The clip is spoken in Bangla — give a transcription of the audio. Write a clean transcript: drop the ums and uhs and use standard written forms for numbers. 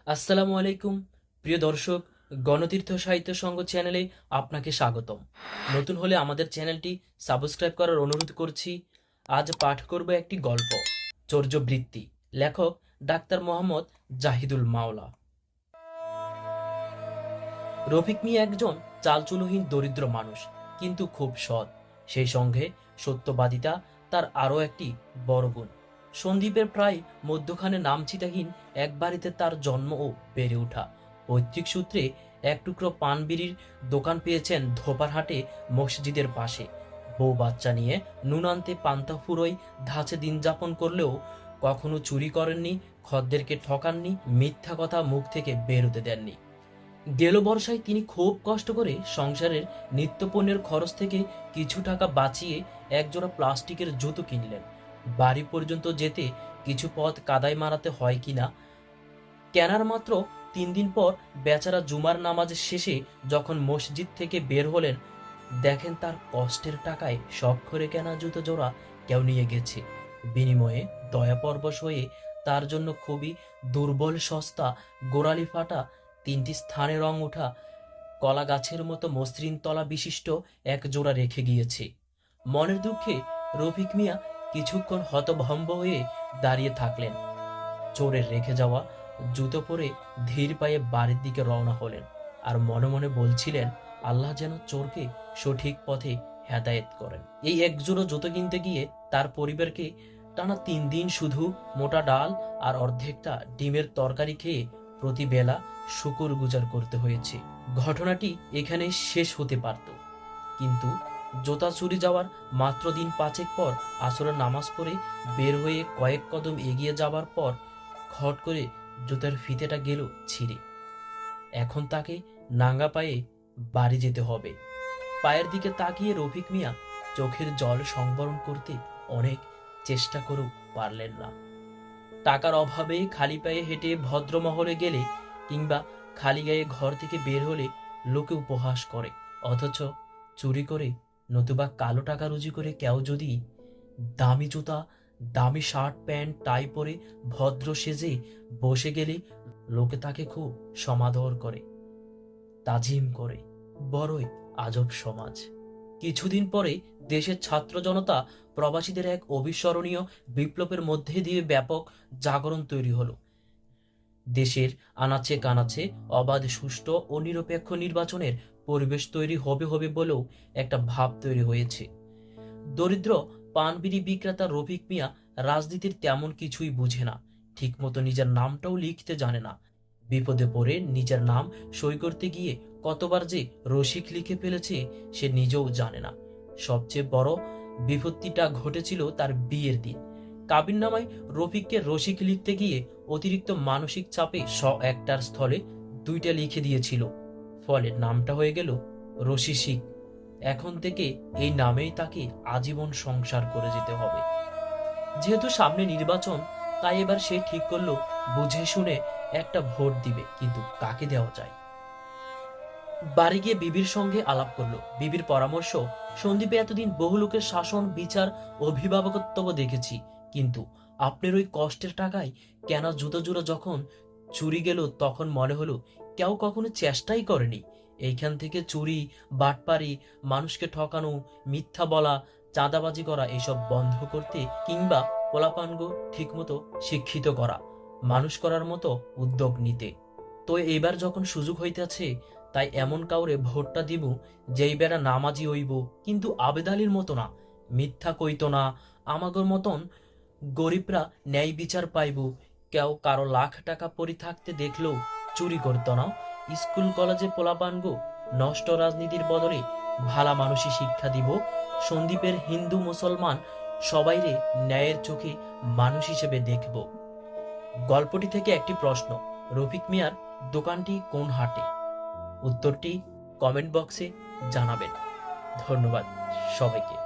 আসসালামু আলাইকুম প্রিয় দর্শক, গণতীর্থ সাহিত্য সংঘ চ্যানেলে আপনাকে স্বাগতম। নতুন হলে আমাদের চ্যানেলটি সাবস্ক্রাইব করার অনুরোধ করছি। আজ পাঠ করব একটি গল্প, চৌর্যবৃত্তি। লেখক ডাক্তার মোহাম্মদ জাহিদুল মাওলা। রফিক মিয়া একজন চালচুলোহীন দরিদ্র মানুষ, কিন্তু খুব সৎ। সেই সঙ্গে সত্যবাদিতা তার আরও একটি বড় গুণ। সন্দ্বীপের প্রায় মধ্যখানে নামচিটাহীন এক বাড়িতে তার জন্ম ও বেড়ে ওঠা। পৈতৃক সূত্রে এক টুকরো পান বিড়ির দোকান পেয়েছেন ধোপারহাটে মসজিদের পাশে। বউ বাচ্চা নিয়ে নুন আনতে পান্তা ফুরোয় ধাঁচে দিন যাপন করলেও কখনো চুরি করেননি, খদ্দেরকে ঠকাননি, মিথ্যা কথা মুখ থেকে বেরোতে দেননি। গেল বর্ষায় তিনি খুব কষ্ট করে সংসারের নিত্যপণ্যের খরচ থেকে কিছু টাকা বাঁচিয়ে একজোড়া প্লাস্টিকের জুতো কিনলেন। বাড়ি পর্যন্ত যেতে কিছু পথ কাদায় মারাতে হয় কিনা, কেনার মাত্র 3 দিন পর বেচারা জুমার নামাজের শেষে যখন মসজিদ থেকে বের হলেন, দেখেন তার কষ্টের টাকায় শখ করে কেনা জুতো জোড়া কেউ নিয়ে গেছে। বিনিময়ে দয়াপরবশ হয়ে তার জন্য খুবই দুর্বল, সস্তা, গোড়ালি ফাটা, 3টি স্থানে রং ওঠা, কলা গাছের মতো মসৃণ তলা বিশিষ্ট এক জোড়া রেখে গিয়েছে। মনের দুঃখে রফিক মিয়া কিছুক্ষণ হতভম্ব হয়ে দাঁড়িয়ে থাকলেন। চোরের রেখে যাওয়া জুতো পরে ধীর পায়ে বাড়ির দিকে রওনা হলেন, আর মনে মনে বলছিলেন, আল্লাহ যেন চোরকে সঠিক পথে হেদায়েত করেন। এই একজোড়া জুতো কিনতে গিয়ে তার পরিবারকে টানা 3 দিন শুধু মোটা ডাল আর অর্ধেকটা ডিমের তরকারি খেয়ে প্রতি বেলা শুকর গুজার করতে হয়েছে। ঘটনাটি এখানে শেষ হতে পারত, কিন্তু জোতা চুরি যাওয়ার মাত্র দিন 5 পর আসরের নামাজ পড়ে বের হয়ে কয়েক কদম এগিয়ে যাবার পর খট করে জুতার ফিতেটা গেল ছিঁড়ে। এখন তাকে নাঙ্গা পায়ে বাড়ি যেতে হবে। পায়ের দিকে তাকিয়ে রফিক মিয়া চোখের জল সংবরণ করতে অনেক চেষ্টা করেও পারলেন না। টাকার অভাবে খালি পায়ে হেঁটে ভদ্রমহলে গেলে কিংবা খালি গায়ে ঘর থেকে বের হলে লোকে উপহাস করে, অথচ চুরি করে নতুবা কালো টাকা রুজি করে কেউ যদি দামি জুতা, দামি শার্ট প্যান্ট টাই পরে ভদ্র সেজে বসে গেলে লোকে তাকে খুব সমাদর করে, তাজিম করে। বড়ই আজব সমাজ। কিছুদিন পরে দেশের ছাত্র জনতা প্রবাসীদের এক অবিস্মরণীয় বিপ্লবের মধ্যে দিয়ে ব্যাপক জাগরণ তৈরি হলো। দেশের আনাচে কানাচে অবাধ, সুষ্ঠু ও নিরপেক্ষ নির্বাচনের পরিবেশ তৈরি হবে হবে বলেও একটা ভাব তৈরি হয়েছে। দরিদ্র পানবিড়ি বিক্রেতা রফিক মিয়া রাজনীতির তেমন কিছুই বুঝে না, ঠিকমতো নিজের নামটাও লিখতে জানে না। বিপদে পড়ে নিজের নাম সই করতে গিয়ে কতবার যে রসিক লিখে ফেলেছে সে নিজেও জানে না। সবচেয়ে বড় বিপত্তিটা ঘটেছিল তার বিয়ের দিন। কাবিননামায় রফিককে রসিক লিখতে গিয়ে অতিরিক্ত মানসিক চাপে একটার স্থলে 2টা লিখে দিয়েছিল। ফলে নামটা হয়ে গেল রশিশিক। এখন থেকে এই নামেই তাকে আজীবন সংসার করে যেতে হবে। যেহেতু সামনে নির্বাচন, তাই এবার সে ঠিক করলো বুঝে শুনে একটা ভোট দিবে, কিন্তু কাকে দেওয়া যায়। বাড়ি গিয়ে বিবির সঙ্গে আলাপ করলো। বিবির পরামর্শ, সন্দীপে এতদিন বহু লোকের শাসন, বিচার, অভিভাবকত্ব দেখেছি, কিন্তু আপনার ওই কষ্টের টাকায় কেনা জুতো জোড়া যখন চুরি গেল, তখন মনে হলো কেউ কখনো চেষ্টাই করেনি। এইখান থেকে চুরি, বাটপারি, মানুষকে ঠকানো, মিথ্যা বলা, চাঁদাবাজি করা এসব বন্ধ করতে, কিংবা পোলাপানগো ঠিকমতো শিক্ষিত করা, মানুষ করার মতো উদ্যোগ নিতে। তো এইবার যখন সুযোগ হইতেছে, তাই এমন কাউরে ভোটটা দিব যেই বেড়া নামাজি হইব, কিন্তু আবেদালির মতো না, মিথ্যা কইতো না, আমাগর মতন গরিবরা ন্যায় বিচার পাইব, কেউ কারো লাখ টাকা পরি থাকতে দেখলেও চুরি করত না। স্কুল কলেজে পোলাপানগো নষ্ট রাজনীতির বদলে ভালা মানুষই শিক্ষা দিব। সন্দীপের হিন্দু মুসলমান সবাইরে ন্যায়ের চোখে মানুষ হিসেবে দেখব। গল্পটি থেকে একটি প্রশ্ন, রফিক মিয়ার দোকানটি কোন হাটে? উত্তরটি কমেন্ট বক্সে জানাবেন। ধন্যবাদ সবাইকে।